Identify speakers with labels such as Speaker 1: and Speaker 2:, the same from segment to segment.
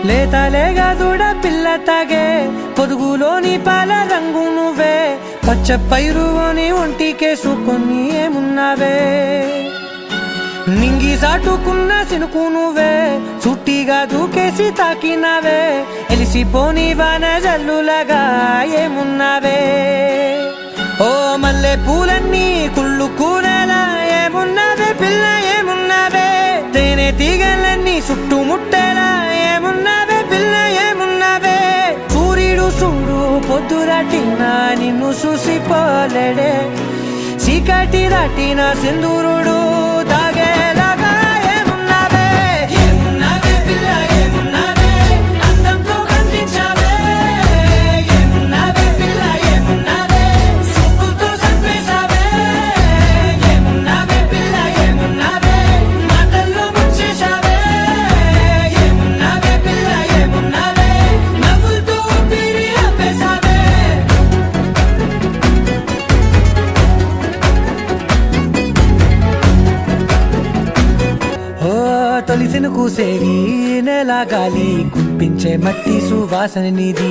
Speaker 1: లేతలేగా దూడ పిల్ల తాగే పొదుగులోని పాల రంగు నువ్వే పచ్చ పైరుని ఒంటికేసుకొని ఏమున్నావే నింగి సాటుకున్న సినుకు నువ్వే చుట్టిగా దూకేసి తాకినావే ఎలిసిపోని వాన జల్లులగా ఏమున్నావే ఓ మల్లె పూలన్నీ కుళ్ళు కూరలా ఏమున్నావే పిల్ల ఏమున్నావే తేనె తీగలన్నీ చుట్టుముట్టేలా ఏమున్నావే పిల్ల ఏమున్నావే సూర్యుడు చూడు పొద్దురాటినా నిన్ను చూసిపోలేడే చీకటి దాటిన సింధూరుడు తాగేలాగా ఏమున్నావే ఏమున్నావే పిల్ల ఏమున్నావే అందంతో కనిపించావే ఏమున్నావే పిల్ల ఏమున్నావే సూపుతో చంపేశావే ఏమున్నావే పిల్ల ఏమున్నావే మాటల్లో ముంచేశావే ఏమున్నావే పిల్ల ఏమున్నావే నవ్వులతో ఊపిరి ఆపేశావే తొలిసిన కూసేరి నెల గాలి గుప్పించే మట్టి సువాసన నీది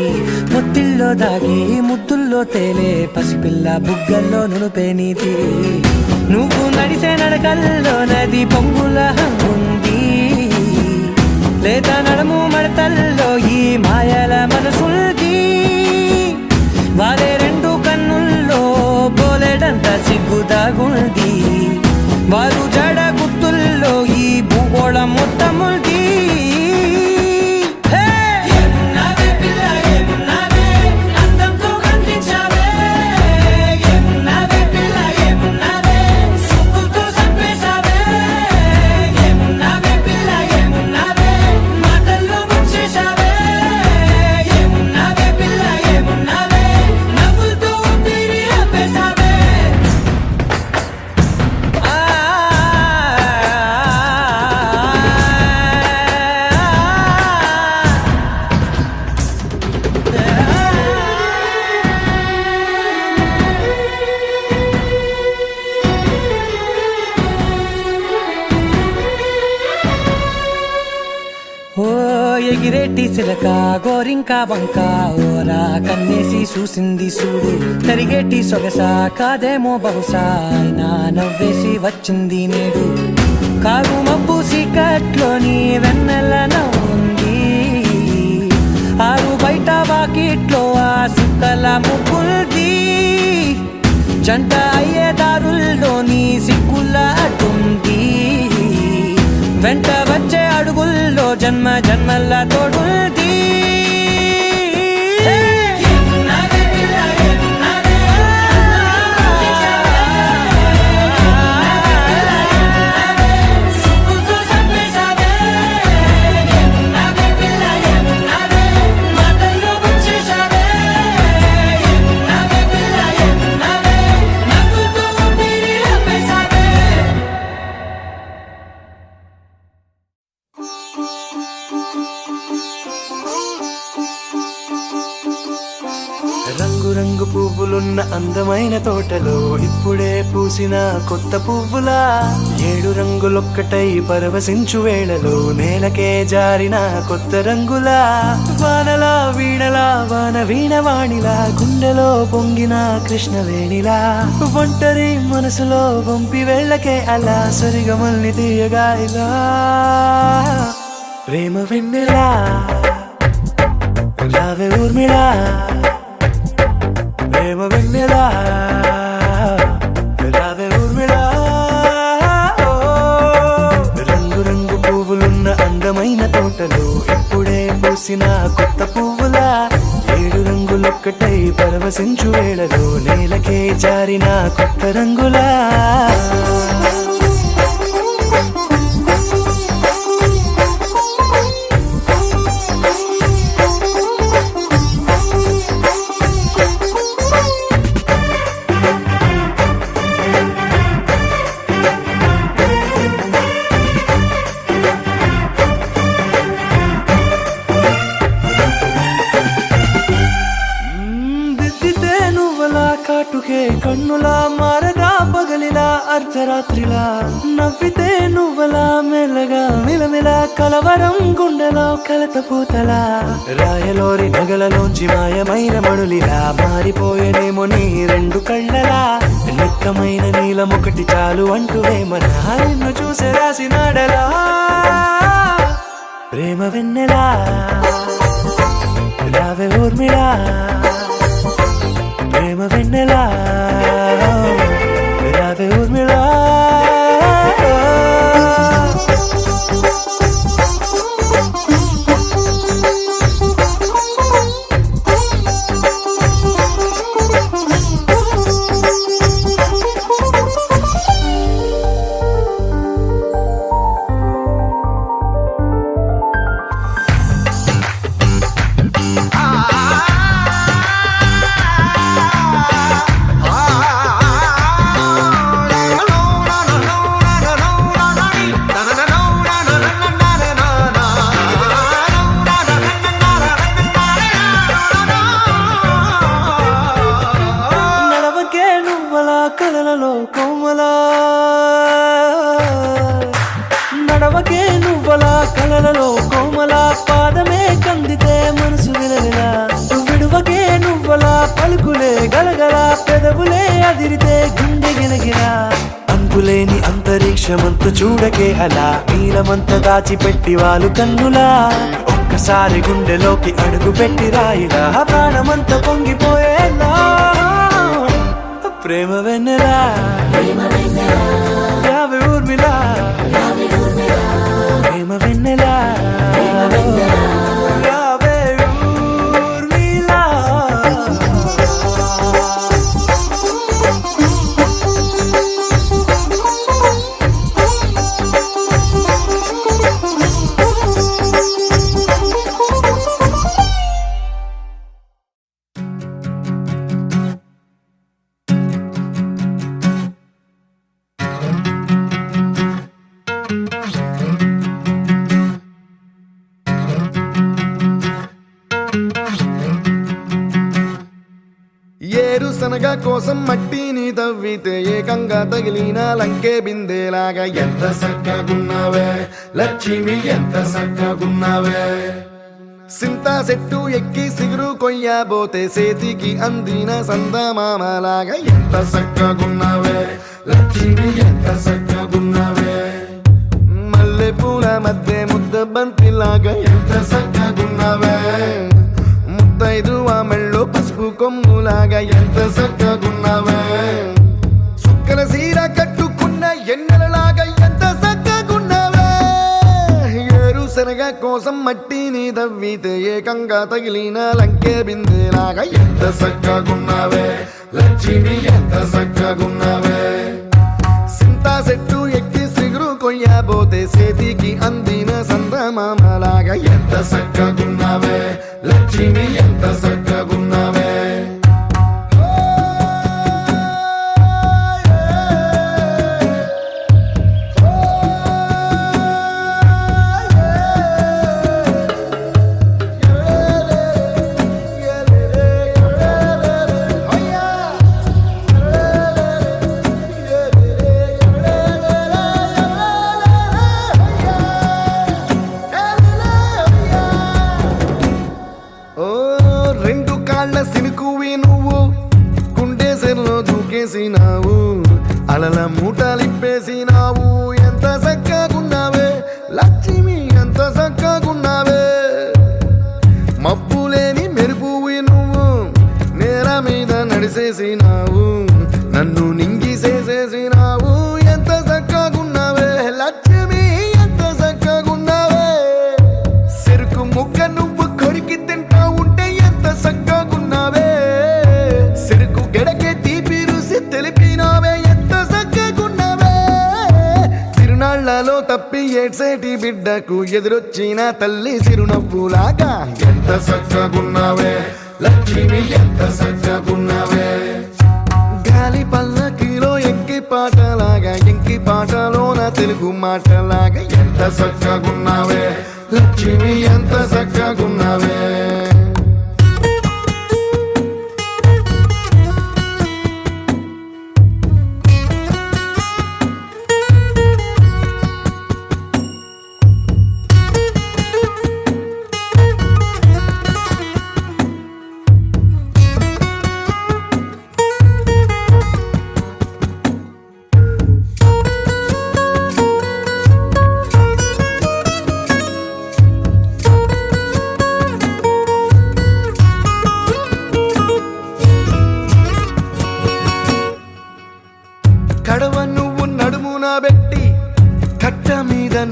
Speaker 1: ముత్తిల్లో దాగి ముద్దుల్లో తేలే పసిపిల్ల బుగ్గల్లో నునుపే నీది నువ్వు నడిసే నడకల్లో నది పొంగుల హంగుంది లేత నడము మడతల్లో ఈ మాయల మనసుల్ది వారే రెండు కన్నుల్లో బోలెడంత సిగ్గుదాగుంది వారు జడ గుర్తుల్లో ఈ భూగోళం మొత్తముల్ది ఎగిరేటి సిలక గోరింక వంక ఓరా కన్నేసి చూసింది చూడు తరిగేటి సొగస కాదేమో బహుశా అయినా నవ్వేసి వచ్చింది నేడు కారు మబ్బు సీకట్లోని వెన్నెల నవ్వుంది ఆరు బయట వాకిట్లో ఆ సుక్కల ముగ్గుల్ది జంట అయ్యే దారుల్లోని సిగ్గుల అడ్డుంది వెంట వచ్చే అడుగుల్లో జన్మ జన్మల తోడుంది
Speaker 2: రంగు పువ్వులున్న అందమైన తోటలో ఇప్పుడే పూసిన కొత్త పువ్వులా 7 రంగులొక్కటై పరవశించు వేళలో నేలకే జారిన కొత్త రంగులా వానలా వీణలా వాన వీణవాణిలా గుండెలో పొంగిన కృష్ణవేణిలా ఒంటరి మనసులో వంపి వెళ్ళకే అలా సరిగమల్ని తీయగా ఇలా ప్రేమ వెన్నెలా రావే ఊర్మిళా ప్రేమ వెన్నెలా రావే ఊర్మిళా రంగు రంగు పువ్వులున్న అందమైన తోటలో ఇప్పుడే పూసిన కొత్త పువ్వులా 7 రంగులొక్కటై పరవశించు వేళలో నేలకే జారిన కొత్త రంగులా కన్నులా మారదా పగలిలా అర్ధరాత్రిలా నవ్వితే నువ్వలా మెల్లగా మిలమిలా కలవరం గుండెలో కలత పూతలా రాయలోరి నగలలోంచి మాయమైన మణులిలా మారిపోయేనేమో నీ రెండు కళ్ళలా నిక్కమైన నీలమొకటి చాలు అంటూ వేమన నిన్ను చూసే రాసినాడలా ప్రేమ వెన్నెలా రావే ఊర్మిళా ప్రేమ వెన్నెలా రావే ఊర్మిళా కలలలో కోమలా నడవకే నువ్వలా కలలలో కోమలా పాదమే కందితే మనసు విలవిలా విడువకే నువ్వలా పలుకులే గలగల పెదవులే అదిరితే గుండె గిలగిలా అంతులేని అంతరిక్షమంత చూడకే అలా నీలమంత దాచిపెట్టి వాళ్ళు కన్నులా ఒక్కసారి గుండెలోకి అడుగు పెట్టి రాయిలా ప్రాణమంత పొంగిపోయేలా ప్రేమ వెన్నెలా రావే ఊర్మిళా ప్రేమ వెన్నెలా రావే ఊర్మిళా
Speaker 3: ఏరుశనగ కోసం మట్టిని తవ్వితే ఏకంగా తగిలిన లంకే బిందేలాగా ఎంత సక్కగున్నావే లక్ష్మి ఎంత సక్కగున్నావే సింతా చెట్టు ఎక్కి సిగురు కొయ్యబోతే చేతికి అందిన సందమామలాగా ఎంత సక్కగున్నావే లక్ష్మి ఎంత సక్కగున్నావే మల్లె పూల మధ్య ముద్ద బంతిలాగా ఎంత సక్కగున్నావే ముద్దైదు మెళ్ళో పసుపు కొమ్ములాగా ఎంత సక్కగున్నావే సుక్కల సీర కట్టుకున్న ఎన్నెలలాగా ఎంత సక్కగున్నావే ఏరుశనగ కోసం మట్టిని తవ్వితే ఏకంగా తగిలిన లంకే బిందేలాగా ఎంత సక్కగున్నావే లక్ష్మి ఎంత సక్కగున్నావే సింతా చెట్టు ఎక్కి సిగురు కొయ్యబోతే చేతికి అందిన సందమామలాగా ఎంత సక్కగున్నావే లక్ష్మి ఎంత సక్కగున్నావే సినుకువి నువ్వు గుండె సెర్లో దూకేసినావు అలల మూటలిప్పేసినావు ఎంత సక్కగున్నావే లక్ష్మి ఎంత సక్కగున్నావే మబ్బులేని మెరుపువి నువ్వు నేల మీద నడిసేసినావు నన్ను నింగిసేసేసినావు ఎంత సక్కగున్నావే లక్ష్మి ఎంత సక్కగున్నావే చెరుకు ముక్క నువ్వు కొరికి తింటా ఉంటే ఎంత సక్కగున్నావే చెరుకు గెడకే తీపి రుసి తెలిపినావే ఎంత సక్కగున్నావే తిరునాళ్లలో తప్పి ఏడ్సేటి బిడ్డకు ఎదురొచ్చిన తల్లి చిరునవ్వులాగా ఎంత సక్కగున్నావే లక్ష్మి ఎంత సక్కగున్నావే గాలి పల్లకిలో ఎంకి పాటలాగా ఎంకి పాటలోన తెలుగు మాటలాగా ఎంత సక్కగున్నావే లక్ష్మి ఎంత సక్కగున్నావే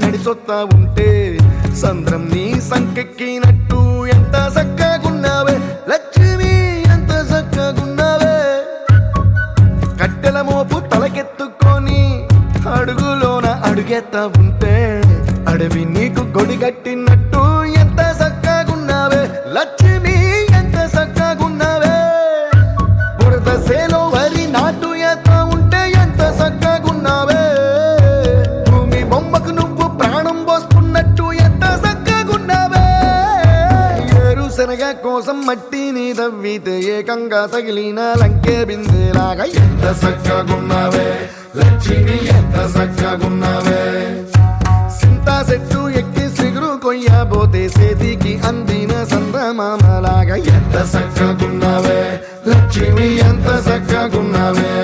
Speaker 3: నడిసొత్తా ఉంటే సంద్రం నీ సంకెక్కినట్టు ఎంత చక్కగున్నావే లక్ష్మి, ఎంత చక్కగున్నావే. కట్టెల మోపు తలకెత్తుకొని అడుగులోన అడుగెత్తా ఉంటే అడవి నీకు గొడిగట్టినట్టు ఎంత చక్కగున్నావే లక్ష్మి, ఎంత చక్కగున్నావే. బురద సేలో వరి నాటు ఎత్తా ఉంటే ఎంత చక్కగున్నావే. భూమి బొమ్మకు నువ్వు ప్రాణం పోస్తున్నట్టు ఎంత చక్కగున్నావే. ఏరుశనగ కోసం మట్టిని తవ్వితే ఏకంగా తగిలిన లంకే బిందెలాగా ఎంత చక్కగున్నావే లక్ష్మి, ఎంత చక్కగున్నావే. సింతా చెట్టు ఎక్కి సిగురు కొయ్యబోతే చేతికి అందిన సందమామలాగా ఎంత చక్కగున్నావే లక్ష్మి, ఎంత చక్కగున్నావే.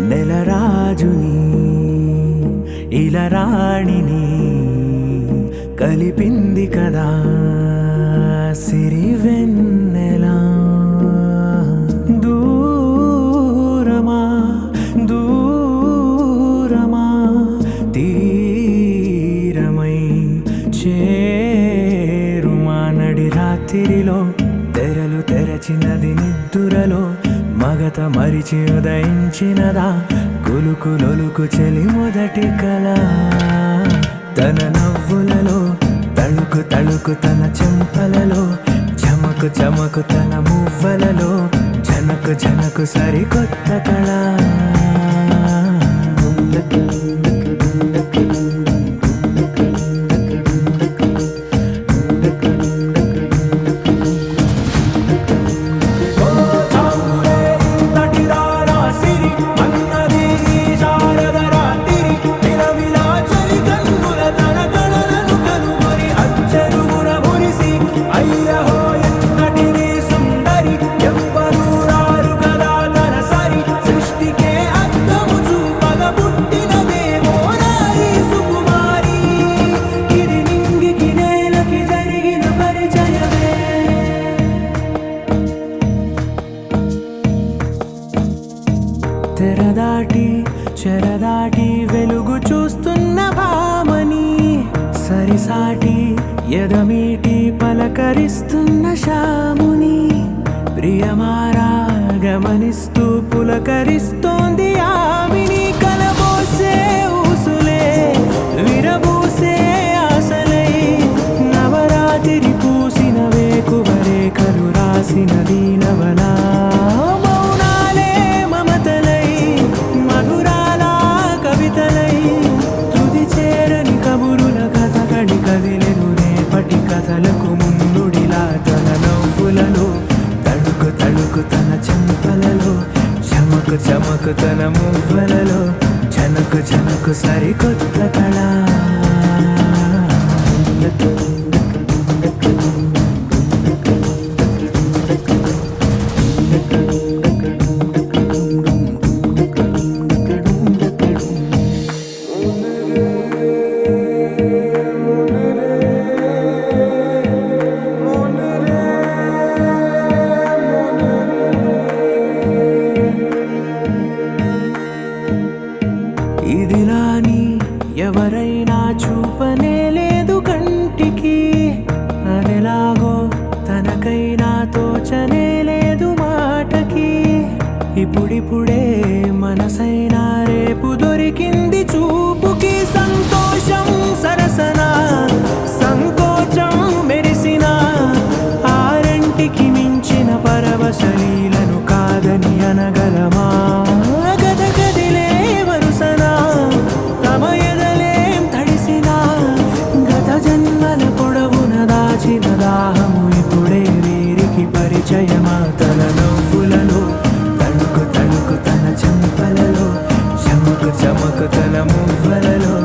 Speaker 2: నెలరాజుని ఇలరాణిని కలిపింది కదా సిరి వెన్నెలా. దూరమా దూరమా తీరమై చేరుమా. నడి రాత్రిలో తెరలు తెరచినది నిద్దురలో మగత మరిచి ఉదయించినదా కులుకులొలుకు చెలి మొదటి కళ. తన నవ్వులలో తళుకు తళుకు తన చెంపలలో చమకు చమకు తన మువ్వలలో జనకు జనకు సరికొత్త కళ. తెరదాటి చెరదాటి వెలుగు చూస్తున్న భామని సరిసాటి ఎదమీటి పలకరిస్తున్న శాముని. ప్రియమారా గమనిస్తూ పులకరిస్తోంది ఆమిని. కలబోసే ఊసులే విరబూసే ఆశలై నవరాత్రి పూసిన వేకువరేఖలు రాసిన దీనవనా. కథలకు ముందుడిలా తన నవ్వులలో తడుకు తడుకు తన చెంపలలో చమకు చమకు తన మువ్వలలో జనకు జనకు సరికొత్త కళ. ఇదిలాని ఎవరైనా చూపనే లేదు కంటికి, అదెలాగో తనకైనా తోచనే లేదు మాటకి. ఇప్పుడిప్పుడే మనసైనా రేపు దొరికింది చూపుకి. సంతోషం సరసన సంకోచం మెరిసిన ఆరంటికి మించిన పరవశలీలను కాదని అనగలమా. గదగదిలే వరుసనా తమ ఎదలేం తడిసినా గత జన్మల పొడవున దాచిన దాహము ఇప్పుడే వీరికి పరిచయమా. తన నవ్వులలో తణుకు తణుకు తన చెంపలలో చమకు చమకు తన మువ్వలలో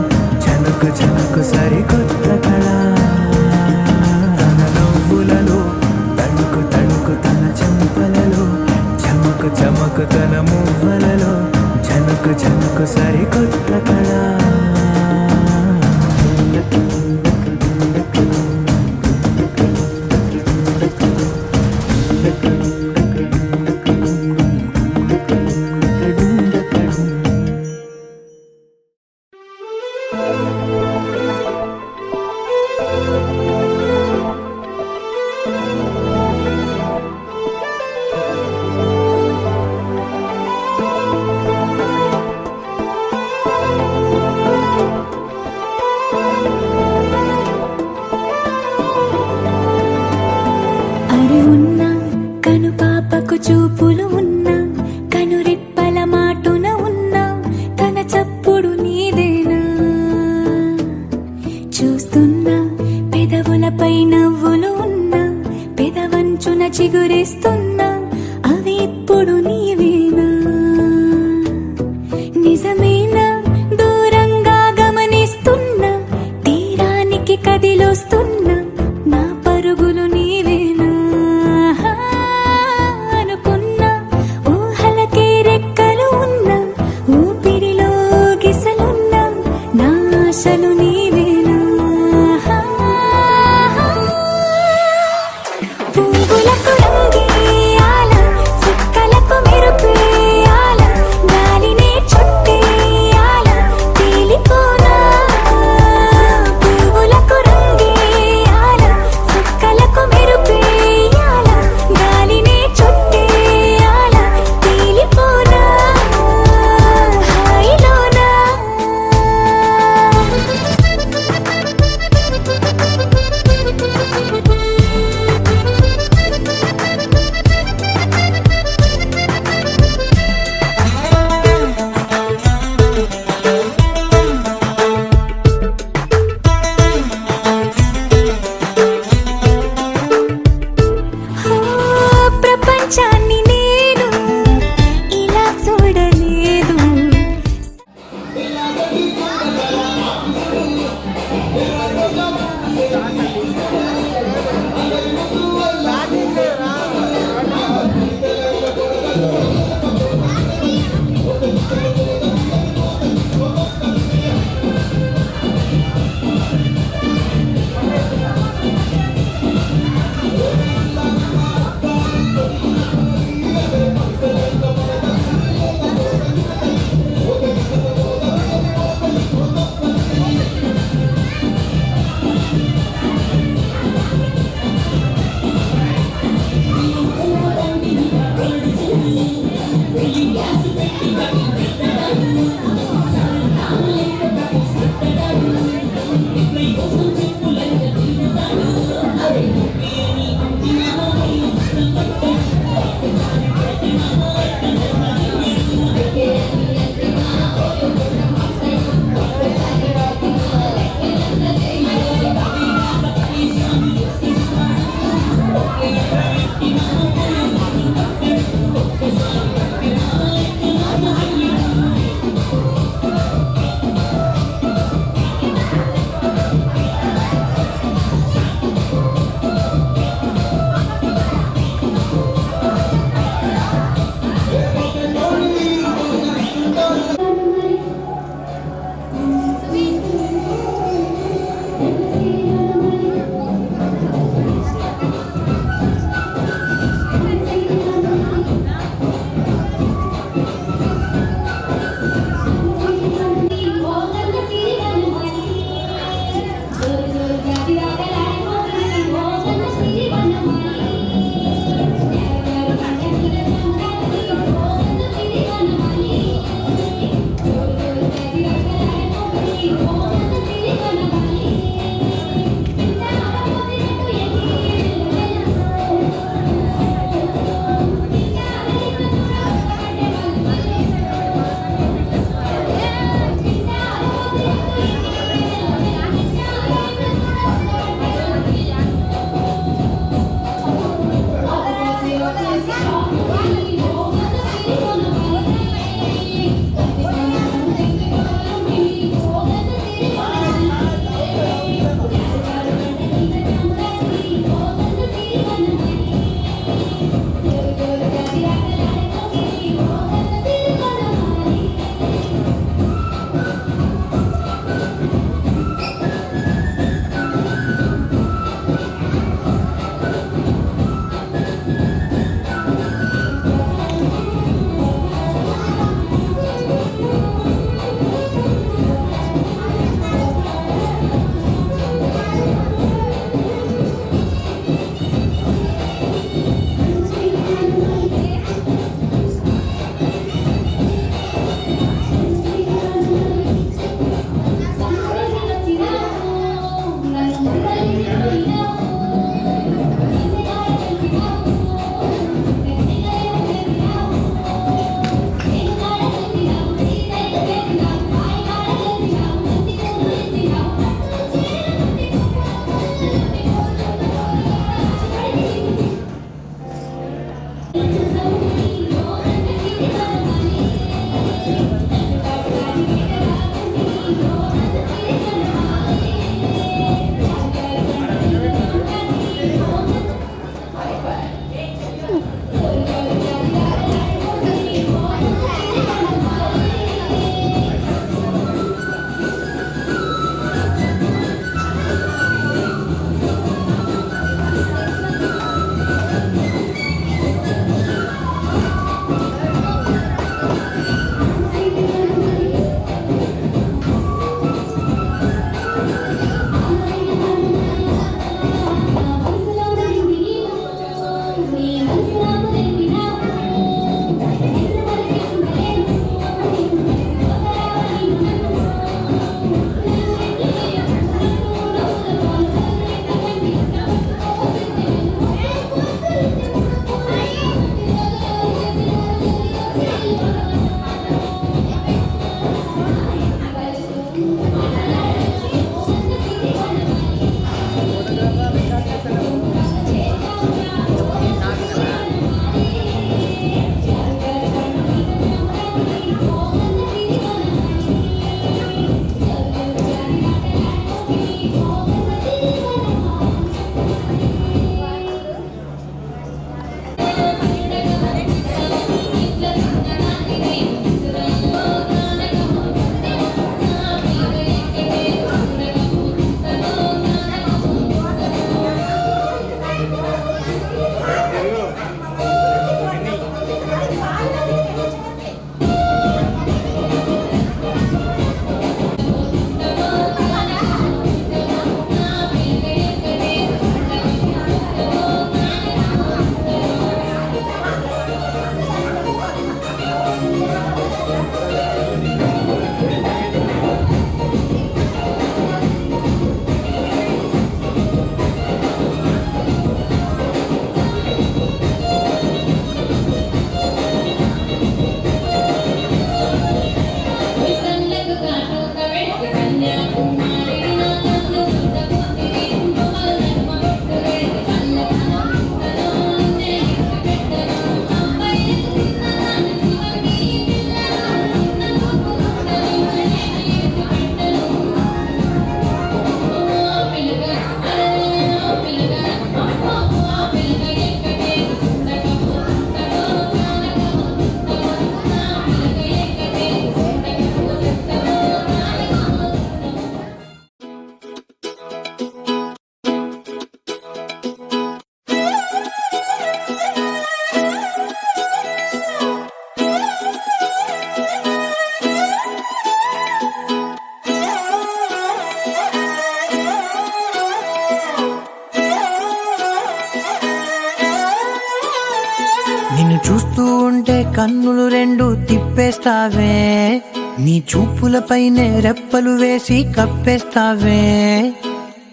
Speaker 4: కడి ఉన్న కను పాపకు చూపులు ఉన్న కను రెప్పల మాటున ఉన్న తన చప్పుడు నీదేనా చూస్తున్నా పెదవులపై నవ్వులు ఉన్నా పెదవంచున చిగురిస్తున్నా అవి ఇప్పుడు నీవేనా నిజమేనా దూరంగా గమనిస్తున్నా తీరానికి కదిలొస్తున్నా నా పరుగులు నీవేనా అనుకున్నా ఊహలకే రెక్కలు ఉన్నా ఊపిరిలో గిసలున్నా నా ఆశలు నీవేనా పువ్వులకు రంగే
Speaker 1: నిన్ను చూస్తూ ఉంటే కన్నులు రెండు తిప్పేస్తావే, నీ చూపులపైనే రెప్పలు వేసి కప్పేస్తావే.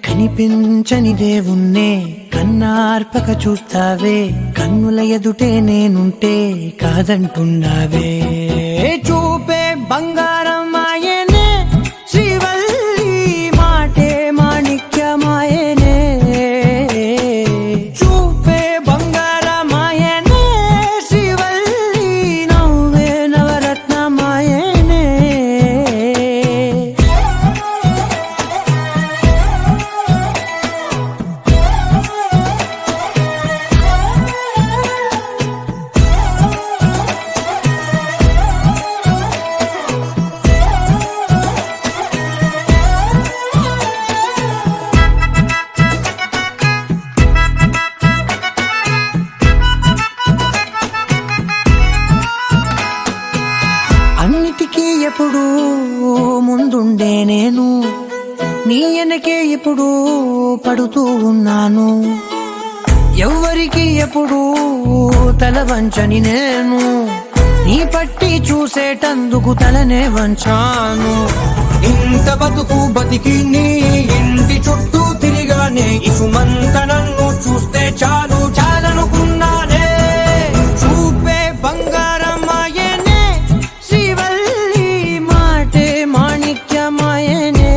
Speaker 1: కనిపించని దేవుణ్ణే కన్నార్పక చూస్తావే, కన్నుల ఎదుటే నేనుంటే కాదంటున్నావే. చూపే బంగారం ఆయనే శ్రీవల్లి, మాటే మాణిక్యమాయనే. చూపే బంగారం ఆయనే శ్రీవల్లి, నవ్వే నవరత్నమాయనే. అన్నిటికీ ఎప్పుడు ముందుండే నేను, నీ వెనకే ఎప్పుడు పడుతూ ఉన్నాను. ఎవ్వరికి ఎప్పుడు తల వంచని నేను, నీ పట్టి చూసేటందుకు తలనే వంచాను. ఇంత బతుకు బతికి నీ ఇంటి చుట్టూ తిరిగానే, ఇసుమంత నన్ను చూస్తే చాలు చాలనుకున్నానే. చూపే బంగారం ఆయనే శ్రీవల్లి, మాటే మాణిక్యమాయనే.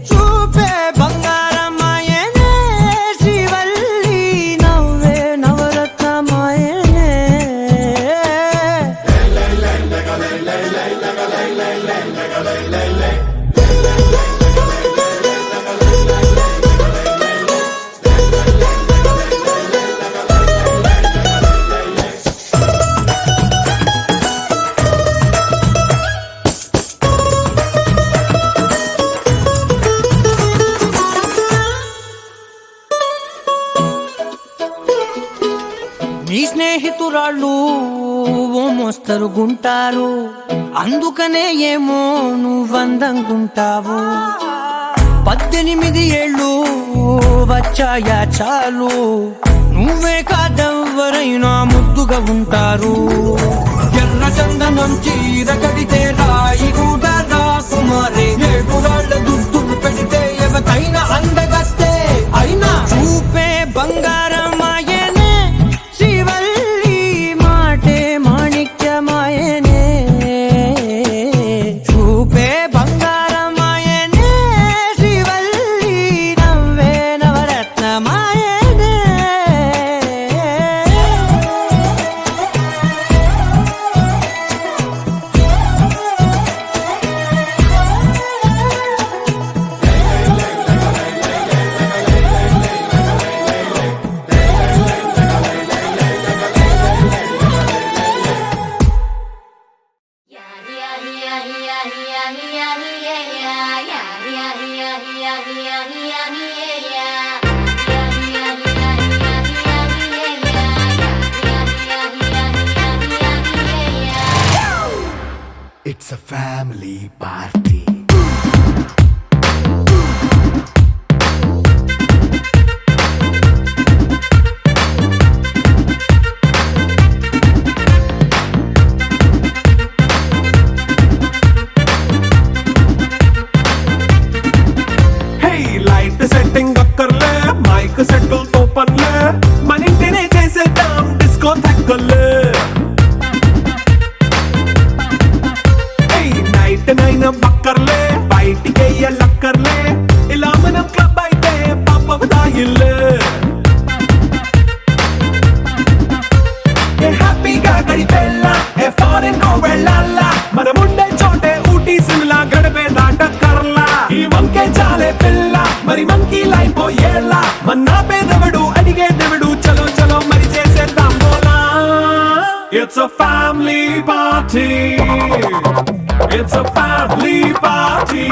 Speaker 1: చూపే బంగారం ఆయనే శ్రీవల్లి, నవ్వే నవరత్నమాయనే. నీ స్నేహితురాళ్ళు ఓ మోస్తరు గుంటారు, అందుకనే ఏమో నువ్వందంగుంటావు. 18 ఏళ్ళు వచ్చాయా చాలు, నువ్వే కాదెవ్వరైనా ముద్దుగా ఉంటారు. ఎర్ర చందనం చీర కడితే రాయి కూడా రాకుమారే, 7 రాళ్ళ దుద్దులు పెడితే ఎవతైనా అందగస్తే. అయినా చూపే బంగారం ఆయనే శ్రీవల్లి, మాటే మాణిక్యమాయనే. చూపే బంగారం ఆయనే శ్రీవల్లి, నవ్వే నవరత్నమాయనే.
Speaker 3: It's a family party.
Speaker 2: Hey, light setting అక్కర్లే, మైక్ సెట్టుల్ తో పనిలే, మన ఇంటినే చేసేద్దాం డిస్కో థక్కర్లే. నైట్ నైన్ బక్కర్లే, బయటికెయ్యలక్కర్లే, ఇలా మనం క్లబ్ అయితే పాపదాయిల్లే. ఏ హ్యాపీగా గడిపెళ్ళా, ఏ ఫారెన్ కో వెళ్ళాలా, మనముండే చోటే ఊటీ సిమ్లా గడిపే దాటక్కర్లా. ఈ వంకే చాలే పిల్ల, మరి మంకీ లైఫ్ ఏళ్ళ, మన్నా పేదవడు అడిగే దేవుడు, చలో చలో మరి చేసేద్దాం బోలా. It's a family party. It's a family party.